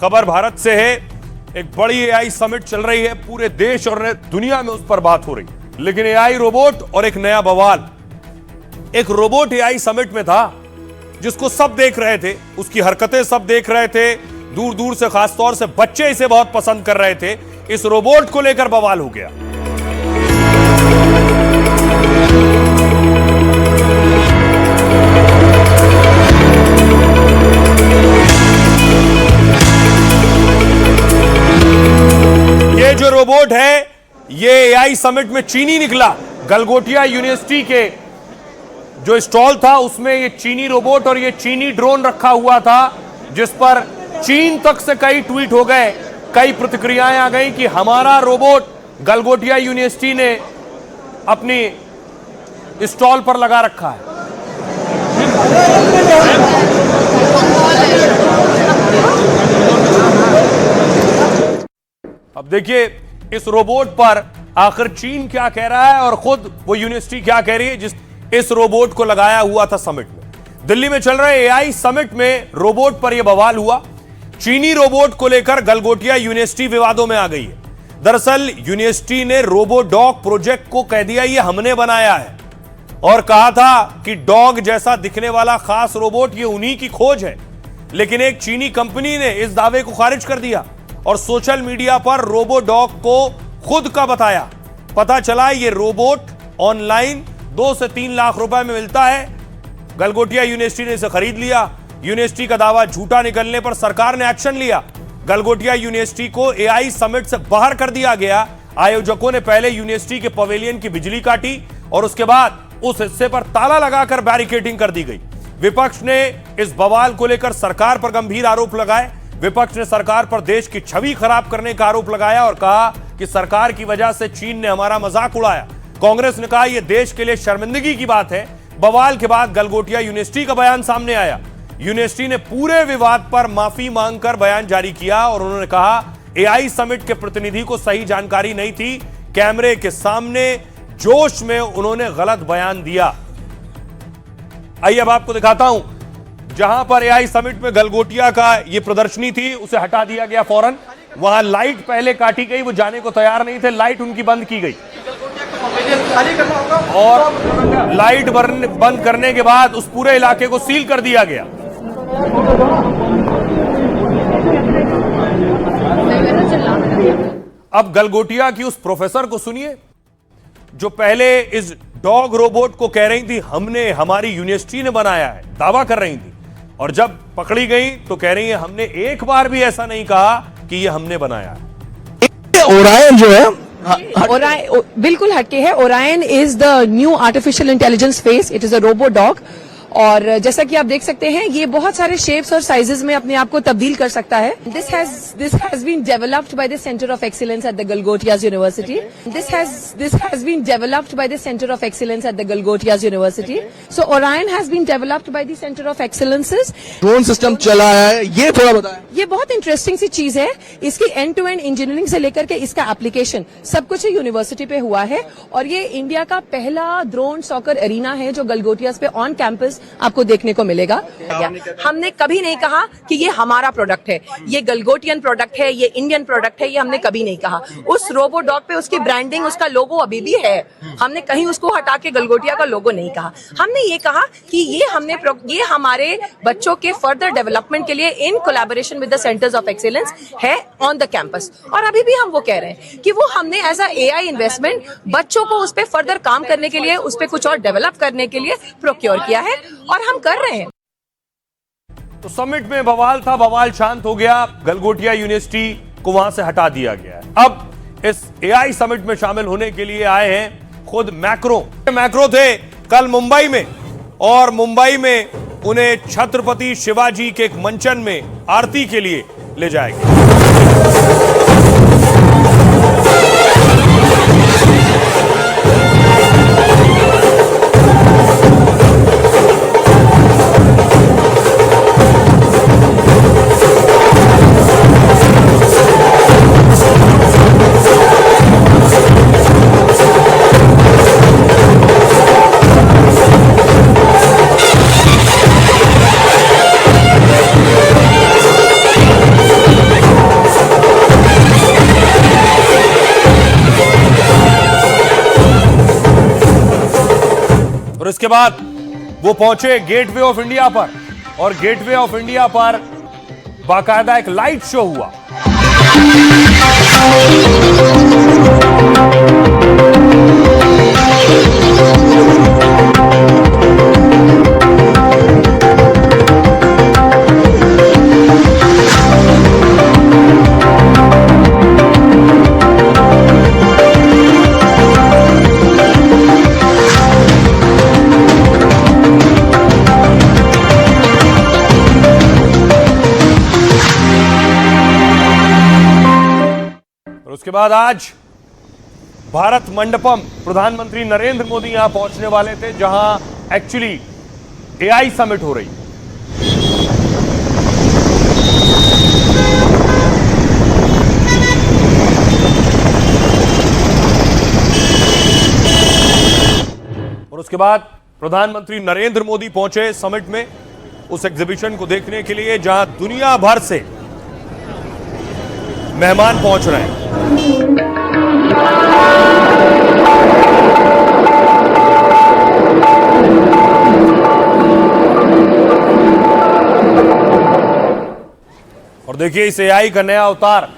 खबर भारत से है। एक बड़ी एआई समिट चल रही है, पूरे देश और दुनिया में उस पर बात हो रही है। लेकिन एआई रोबोट और एक नया बवाल। एक रोबोट एआई समिट में था जिसको सब देख रहे थे, उसकी हरकतें सब देख रहे थे, दूर दूर से, खासतौर से बच्चे इसे बहुत पसंद कर रहे थे। इस रोबोट को लेकर बवाल हो गया। ये जो रोबोट है ये एआई समिट में चीनी निकला। गलगोटिया यूनिवर्सिटी के जो स्टॉल था उसमें ये चीनी रोबोट और ये चीनी ड्रोन रखा हुआ था, जिस पर चीन तक से कई ट्वीट हो गए, कई प्रतिक्रियाएं आ गई कि हमारा रोबोट गलगोटिया यूनिवर्सिटी ने अपनी स्टॉल पर लगा रखा है। अब देखिए इस रोबोट पर आखिर चीन क्या कह रहा है और खुद वो यूनिवर्सिटी क्या कह रही है जिस इस रोबोट को लगाया हुआ था समिट में। दिल्ली में चल रहे एआई समिट में रोबोट पर यह बवाल हुआ। चीनी रोबोट को लेकर गलगोटिया यूनिवर्सिटी विवादों में आ गई है। दरअसल यूनिवर्सिटी ने रोबो डॉग प्रोजेक्ट को कह दिया ये हमने बनाया है और कहा था कि डॉग जैसा दिखने वाला खास रोबोट ये उन्हीं की खोज है। लेकिन एक चीनी कंपनी ने इस दावे को खारिज कर दिया और सोशल मीडिया पर रोबो डॉग को खुद का बताया। पता चला ये रोबोट ऑनलाइन 2 से 3 लाख रुपए में मिलता है। गलगोटिया यूनिवर्सिटी ने इसे खरीद लिया। यूनिवर्सिटी का दावा झूठा निकलने पर सरकार ने एक्शन लिया। गलगोटिया यूनिवर्सिटी को एआई समिट से बाहर कर दिया गया। आयोजकों ने पहले यूनिवर्सिटी के पवेलियन की बिजली काटी और उसके बाद उस हिस्से पर ताला लगाकर बैरिकेडिंग कर दी गई। विपक्ष ने इस बवाल को लेकर सरकार पर गंभीर आरोप लगाए। विपक्ष ने सरकार पर देश की छवि खराब करने का आरोप लगाया और कहा कि सरकार की वजह से चीन ने हमारा मजाक उड़ाया। कांग्रेस ने कहा यह देश के लिए शर्मिंदगी की बात है। बवाल के बाद गलगोटिया यूनिवर्सिटी का बयान सामने आया। यूनिवर्सिटी ने पूरे विवाद पर माफी मांगकर बयान जारी किया और उन्होंने कहा एआई समिट के प्रतिनिधि को सही जानकारी नहीं थी। कैमरे के सामने जोश में उन्होंने गलत बयान दिया। आइए अब आपको दिखाता हूं जहां पर एआई समिट में गलगोटिया का यह प्रदर्शनी थी उसे हटा दिया गया फौरन। वहां लाइट पहले काटी गई, वो जाने को तैयार नहीं थे, लाइट उनकी बंद की गई और लाइट बंद करने के बाद उस पूरे इलाके को सील कर दिया गया। अब गलगोटिया की उस प्रोफेसर को सुनिए जो पहले इस डॉग रोबोट को कह रही थी हमने, हमारी यूनिवर्सिटी ने बनाया है, दावा कर रही थी, और जब पकड़ी गई तो कह रही है हमने एक बार भी ऐसा नहीं कहा कि ये हमने बनाया है। ओरायन जो है बिल्कुल हटके है। Orion is the new artificial intelligence face. It is a robo dog और जैसा कि आप देख सकते हैं ये बहुत सारे शेप्स और साइजेस में अपने आप को तब्दील कर सकता है। This has been developed by the centre of excellence at the Galgotias university. This has been developed by the centre of excellence at the Galgotias university. So Orion has been developed by the centre of excellences. Drone system चला है, ये थोड़ा बताएं। ये बहुत interesting सी चीज है। इसकी एंड टू एंड इंजीनियरिंग से लेकर के इसका एप्लीकेशन सब कुछ यूनिवर्सिटी पे हुआ है और ये इंडिया का पहला ड्रोन सॉकर एरिना है जो गलगोटियाज पे ऑन कैंपस आपको देखने को मिलेगा। हमने कभी नहीं कहा कि ये हमारा प्रोडक्ट है, ये गलगोटियन प्रोडक्ट है, ये इंडियन प्रोडक्ट है, ये हमने कभी नहीं कहा। उस रोबो डॉग पे उसकी ब्रांडिंग, उसका लोगो अभी भी है। हमने कहीं उसको हटा के गलगोटिया का लोगो नहीं कहा। हमने ये कहा कि ये हमारे बच्चों के फर्दर डेवलपमेंट के लिए in collaboration with the centres of excellence है ऑन द कैंपस। और अभी भी हम वो कह रहे हैं कि वो हमने एज अ एआई इन्वेस्टमेंट बच्चों को उस पर फर्दर काम करने के लिए, उस पर कुछ और डेवलप करने के लिए प्रोक्योर किया है और हम कर रहे हैं। तो समिट में बवाल था, बवाल शांत हो गया। गलगोटिया यूनिवर्सिटी को वहां से हटा दिया गया है। अब इस एआई समिट में शामिल होने के लिए आए हैं खुद मैक्रो थे कल मुंबई में और मुंबई में उन्हें छत्रपति शिवाजी के एक मंचन में आरती के लिए ले जाएंगे। और इसके बाद वो पहुंचे गेटवे ऑफ इंडिया पर, और गेटवे ऑफ इंडिया पर बाकायदा एक लाइट शो हुआ। उसके बाद आज भारत मंडपम प्रधानमंत्री नरेंद्र मोदी यहां पहुंचने वाले थे, जहां एक्चुअली एआई समिट हो रही। और उसके बाद प्रधानमंत्री नरेंद्र मोदी पहुंचे समिट में उस एग्जीबिशन को देखने के लिए जहां दुनिया भर से मेहमान पहुंच रहे हैं। और देखिए, इस एआई का नया अवतार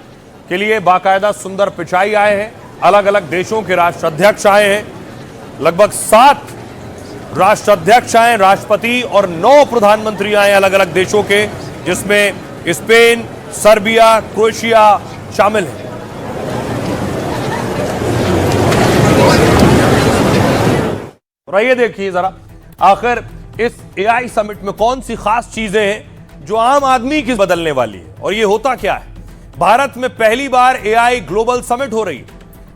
के लिए बाकायदा सुंदर पिचाई आए हैं। अलग अलग देशों के राष्ट्राध्यक्ष आए हैं, लगभग 7 राष्ट्राध्यक्ष आए, राष्ट्रपति और 9 प्रधानमंत्री आए अलग अलग देशों के, जिसमें स्पेन, सर्बिया, क्रोएशिया शामिल है। और आइए देखिए जरा, आखिर इस एआई समिट में कौन सी खास चीजें हैं जो आम आदमी की बदलने वाली है, और ये होता क्या है। भारत में पहली बार एआई ग्लोबल समिट हो रही है,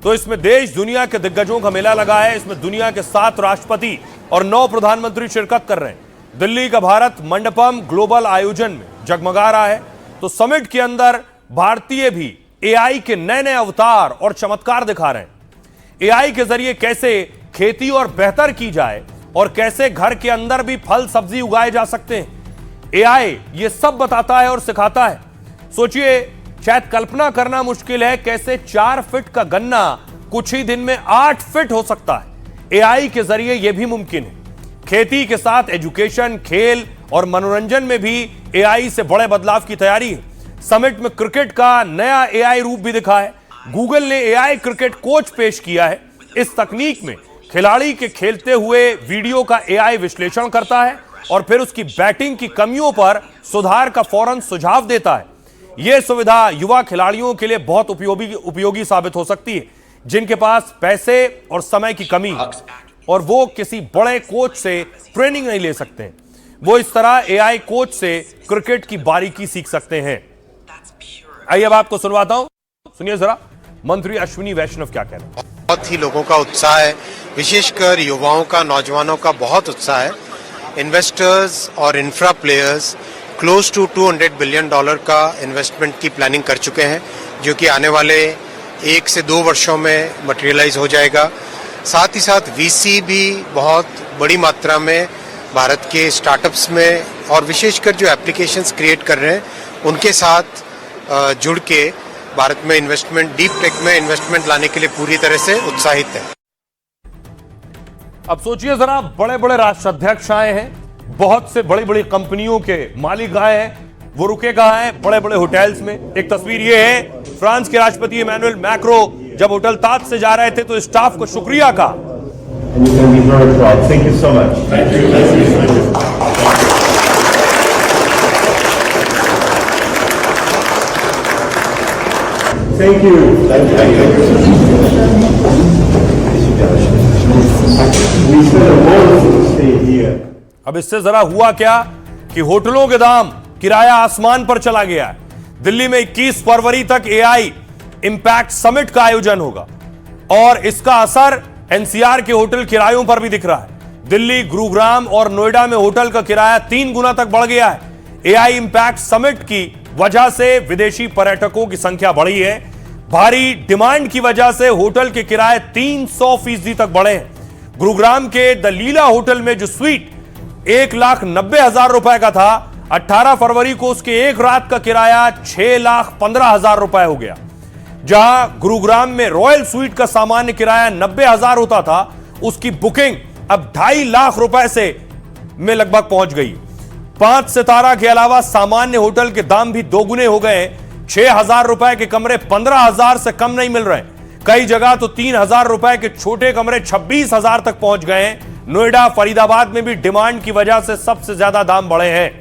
तो इसमें देश दुनिया के दिग्गजों का मेला लगा है। इसमें दुनिया के 7 राष्ट्रपति और 9 प्रधानमंत्री शिरकत कर रहे हैं। दिल्ली का भारत मंडपम ग्लोबल आयोजन में जगमगा रहा है, तो समिट के अंदर भारतीय भी एआई के नए नए अवतार और चमत्कार दिखा रहे हैं। एआई के जरिए कैसे खेती और बेहतर की जाए, और कैसे घर के अंदर भी फल सब्जी उगाए जा सकते हैं। एआई ये सब बताता है और सिखाता है। सोचिए, शायद कल्पना करना मुश्किल है कैसे 4 फीट का गन्ना कुछ ही दिन में 8 फीट हो सकता है। एआई के जरिए यह भी मुमकिन है। खेती के साथ एजुकेशन, खेल और मनोरंजन में भी एआई से बड़े बदलाव की तैयारी है। समिट में क्रिकेट का नया एआई रूप भी दिखा है। गूगल ने एआई क्रिकेट कोच पेश किया है। इस तकनीक में खिलाड़ी के खेलते हुए वीडियो का एआई विश्लेषण करता है और फिर उसकी बैटिंग की कमियों पर सुधार का फौरन सुझाव देता है। यह सुविधा युवा खिलाड़ियों के लिए बहुत उपयोगी साबित हो सकती है, जिनके पास पैसे और समय की कमी है और वो किसी बड़े कोच से ट्रेनिंग नहीं ले सकते हैं। वो इस तरह एआई कोच से क्रिकेट की बारीकी सीख सकते हैं। आइए अब आपको सुनवाता हूं, सुनिए जरा मंत्री अश्विनी वैष्णव क्या कह रहे हैं। बहुत ही लोगों का उत्साह है, विशेषकर युवाओं का, नौजवानों का बहुत उत्साह है। इन्वेस्टर्स और infra players close to $200 billion का इन्वेस्टमेंट की प्लानिंग कर चुके हैं, जो कि आने वाले 1 से 2 वर्षों में मटेरियलाइज हो जाएगा। साथ ही साथ वीसी भी बहुत बड़ी मात्रा में भारत के स्टार्टअप्स में और विशेषकर जो एप्लीकेशंस क्रिएट कर रहे हैं उनके साथ जुड़ के भारत में इन्वेस्टमेंट, डीप टेक में इन्वेस्टमेंट लाने के लिए पूरी तरह से उत्साहित है। अब सोचिए जरा, बड़े बड़े राष्ट्राध्यक्ष आए हैं, बहुत से बड़ी बड़ी कंपनियों के मालिक आए हैं, वो रुके कहां हैं? बड़े बड़े होटल्स में। एक तस्वीर ये है, फ्रांस के राष्ट्रपति इमैनुअल मैक्रो जब होटल ताज से जा रहे थे तो स्टाफ को शुक्रिया कहा। Thank you. We spent a wonderful stay here. अब इससे जरा हुआ क्या कि होटलों के दाम, किराया आसमान पर चला गया है। दिल्ली में 21 फरवरी तक एआई इंपैक्ट समिट का आयोजन होगा और इसका असर एनसीआर के होटल किरायों पर भी दिख रहा है। दिल्ली, गुरुग्राम और नोएडा में होटल का किराया 3 गुना तक बढ़ गया है। एआई इंपैक्ट समिट की वजह से विदेशी पर्यटकों की संख्या बढ़ी है। भारी डिमांड की वजह से होटल के किराए 300% तक बढ़े हैं। गुरुग्राम के द लीला होटल में जो स्वीट 1,90,000 रुपए का था, 18 फरवरी को उसके एक रात का किराया 6,15,000 रुपए हो गया। जहां गुरुग्राम में रॉयल स्वीट का सामान्य किराया 90,000 होता था, उसकी बुकिंग अब 2.5 लाख रुपए से में लगभग पहुंच गई। 5 सितारा के अलावा सामान्य होटल के दाम भी दोगुने हो गए। 6,000 रुपए के कमरे 15,000 से कम नहीं मिल रहे। कई जगह तो 3,000 रुपए के छोटे कमरे 26,000 तक पहुंच गए। नोएडा, फरीदाबाद में भी डिमांड की वजह से सबसे ज्यादा दाम बढ़े हैं।